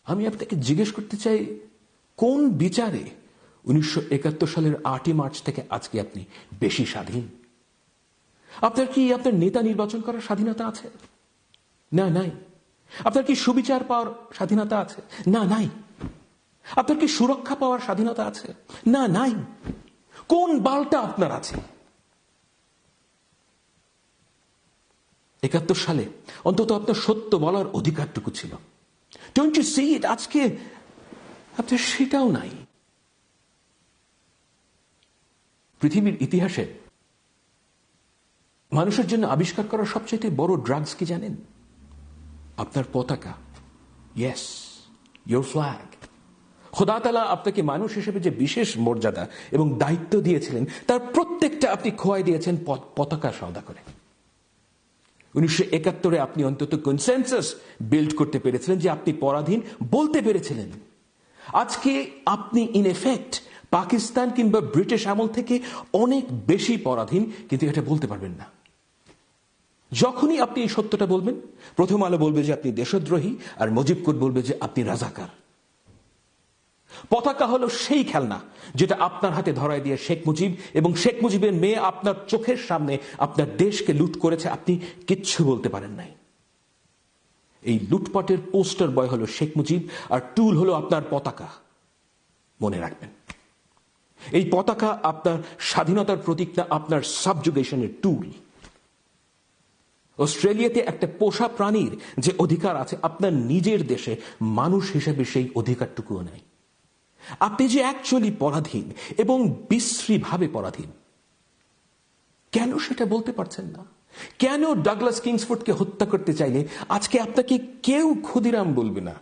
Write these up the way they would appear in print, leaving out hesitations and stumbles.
আমি আপনাকে জিজ্ঞেস করতে চাই, কোন বিচারে 1971 সালের 8ই মার্চ থেকে আজকে আপনি বেশি স্বাধীন? আপনার কি আপনার নেতা নির্বাচন করার স্বাধীনতা আছে? না, নাই। আপনার কি সুবিচার পাওয়ার স্বাধীনতা আছে? না, নাই। আপনার কি সুরক্ষা পাওয়ার স্বাধীনতা আছে? না, নাই। কোন বালটা আপনার আছে? 71 সালে অন্তত আপনার সত্য বলার অধিকারটুকু ছিল। ডোন্ট ইউ সি ইট? আজকে আপনার সেটাও নাই। পৃথিবীর ইতিহাসে মানুষের জন্য আবিষ্কার করা সবচেয়ে বড় ড্রাগস কি জানেন? আপনার পতাকা। Yes, your flag. খোদা তাআলা আপনাকে মানুষ হিসেবে যে বিশেষ মর্যাদা এবং দায়িত্ব দিয়েছিলেন, তার প্রত্যেকটা আপনি খোয়াই দিয়েছেন পতাকা সওদা করে। 1971 আপনি অন্তত কনসেনসাস বিল্ড করতে পেরেছিলেন যে আপনি পরাধীন বলতে পেরেছিলেন। আজকে আপনি ইন এফেক্ট পাকিস্তান কিংবা ব্রিটিশ আমল থেকে অনেক বেশি পরাধীন, কিন্তু এটা বলতে পারবেন না। যখনই আপনি এই সত্যটা বলবেন, প্রথম আলো বলবে যে আপনি দেশদ্রোহী, আর মুজিব কোর্ট বলবে যে আপনি রাজাকার। পতাকা হলো সেই খেলনা যেটা আপনার হাতে ধরায় দিয়ে শেখ মুজিব এবং শেখ মুজিবের মেয়ে আপনার চোখের সামনে আপনার দেশকে লুট করেছে, আপনি কিচ্ছু বলতে পারেন নাই। এই লুটপাটের পোস্টার বয় হলো শেখ মুজিব, আর টুল হলো আপনার পতাকা। মনে রাখবেন, এই পতাকা আপনার স্বাধীনতার প্রতীক না, আপনার সাবজুগেশনের টুল। অস্ট্রেলিয়াতে একটা পোষা প্রাণীর যে অধিকার আছে, আপনার নিজের দেশে মানুষ হিসেবে সেই অধিকারটুকুও নাই। আপনি যে অ্যাকচুয়ালি পরাধীন এবং বিশ্রীভাবে পরাধীন, কেন সেটা বলতে পারছেন না? কেন ডাগলাস কিংসফোর্ডকে হত্যা করতে চাইলে আজকে আপনাকে কেউ ক্ষুদিরাম বলবে না?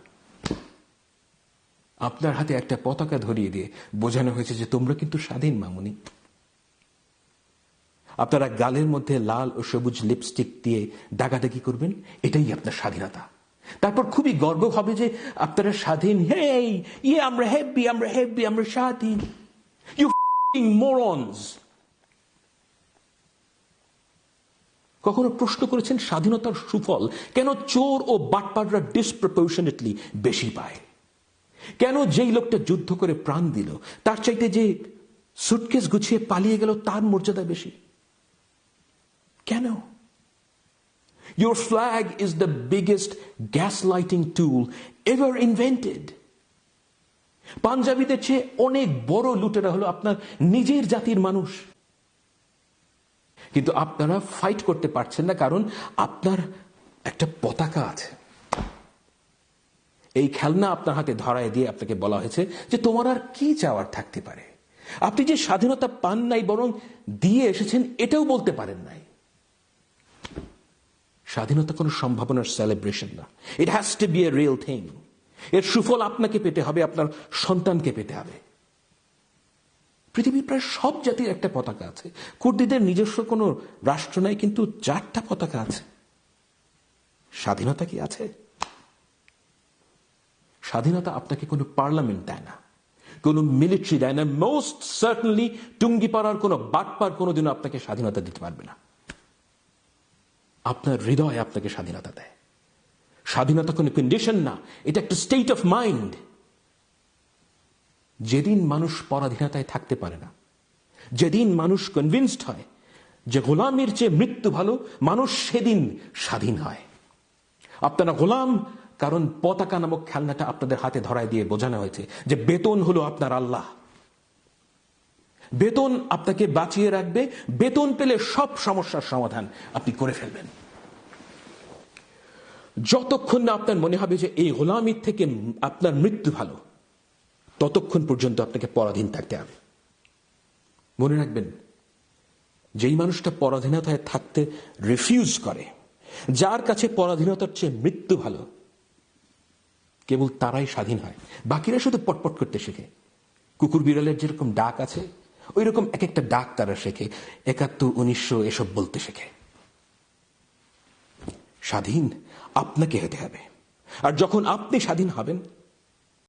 আপনার হাতে একটা পতাকা ধরিয়ে দিয়ে বোঝানো হয়েছে যে তোমরা কিন্তু স্বাধীন মামুনি। আপনারা গালের মধ্যে লাল ও সবুজ লিপস্টিক দিয়ে দাগাদাগি করবেন, এটাই আপনার স্বাধীনতা। তারপর খুবই গর্ব হবে যে আপনারা স্বাধীন। হেই, আমরা হ্যাপি, আমরা হ্যাপি, আমরা স্বাধীন। You fucking morons. কখনো প্রশ্ন করেছেন স্বাধীনতার সুফল কেন চোর ও বাটপাররা ডিসপ্রপোর্শনেটলি বেশি পায়? কেন যেই লোকটা যুদ্ধ করে প্রাণ দিল, তার চাইতে যে সুটকেস গুছিয়ে পালিয়ে গেল, তার মর্যাদা বেশি? কেন? Your flag is the biggest gaslighting tool ever invented. পাঞ্জাবিদের চেয়ে অনেক বড় লুটেরা হলো আপনার নিজের জাতির মানুষ। কিন্তু আপনারা ফাইট করতে পারছেন না, কারণ আপনার একটা পতাকা আছে। এই খেলনা আপনার হাতে ধরায় দিয়ে আপনাকে বলা হয়েছে যে তোমার আর কি চাওয়ার থাকতে পারে। আপনি যে স্বাধীনতা পান নাই, বরং দিয়ে এসেছেন, এটাও বলতে পারেন নাই। স্বাধীনতা কোনো সম্ভাবনার সেলিব্রেশন না, it has to be a real thing. এর সুফল আপনাকে পেতে হবে, আপনার সন্তানকে পেতে হবে। পৃথিবীর প্রায় সব জাতির একটা পতাকা আছে। কুর্দিদের নিজস্ব কোনো রাষ্ট্র নাই, কিন্তু 4টা পতাকা আছে। স্বাধীনতা কি আছে? স্বাধীনতা আপনাকে কোনো পার্লামেন্ট দেয় না, কোনো মিলিটারি দেয় না, মোস্ট সার্টেনলি টুঙ্গিপাড়ার কোনো বাটপার কোনোদিনও আপনাকে স্বাধীনতা দিতে পারবে না। আপনার হৃদয় আপনাকে স্বাধীনতা দেয়। স্বাধীনতা কোনো কন্ডিশন না, এটা একটা স্টেট অফ মাইন্ড। যেদিন মানুষ পরাধীনতায় থাকতে পারে না, যেদিন মানুষ কনভিন্সড হয় যে গোলামের চেয়ে মৃত্যু ভালো, মানুষ সেদিন স্বাধীন হয়। আপনারা গোলাম কারণ পতাকা নামক খেলনাটা আপনাদের হাতে ধরায় দিয়ে বোঝানো হয়েছে যে বেতন হলো আপনার আল্লাহ। বেতন আপনাকে বাঁচিয়ে রাখবে, বেতন পেলে সব সমস্যার সমাধান আপনি করে ফেলবেন। যতক্ষণ না আপনার মনে হবে যে এই গোলামির থেকে আপনার মৃত্যু ভালো, ততক্ষণ পর্যন্ত আপনাকে পরাধীন থাকতে হবে। মনে রাখবেন, যেই মানুষটা পরাধীনতায় থাকতে রিফিউজ করে, যার কাছে পরাধীনতার চেয়ে মৃত্যু ভালো, কেবল তারাই স্বাধীন হয়। বাকিরা শুধু পটপট করতে শেখে। কুকুর বিড়ালের যেরকম ডাক আছে, ওই রকম এক একটা ডাক তারা শেখে। 71, 1900 এসব বলতে শেখে। স্বাধীন আপনাকে হতে হবে, আর যখন আপনি স্বাধীন হবেন,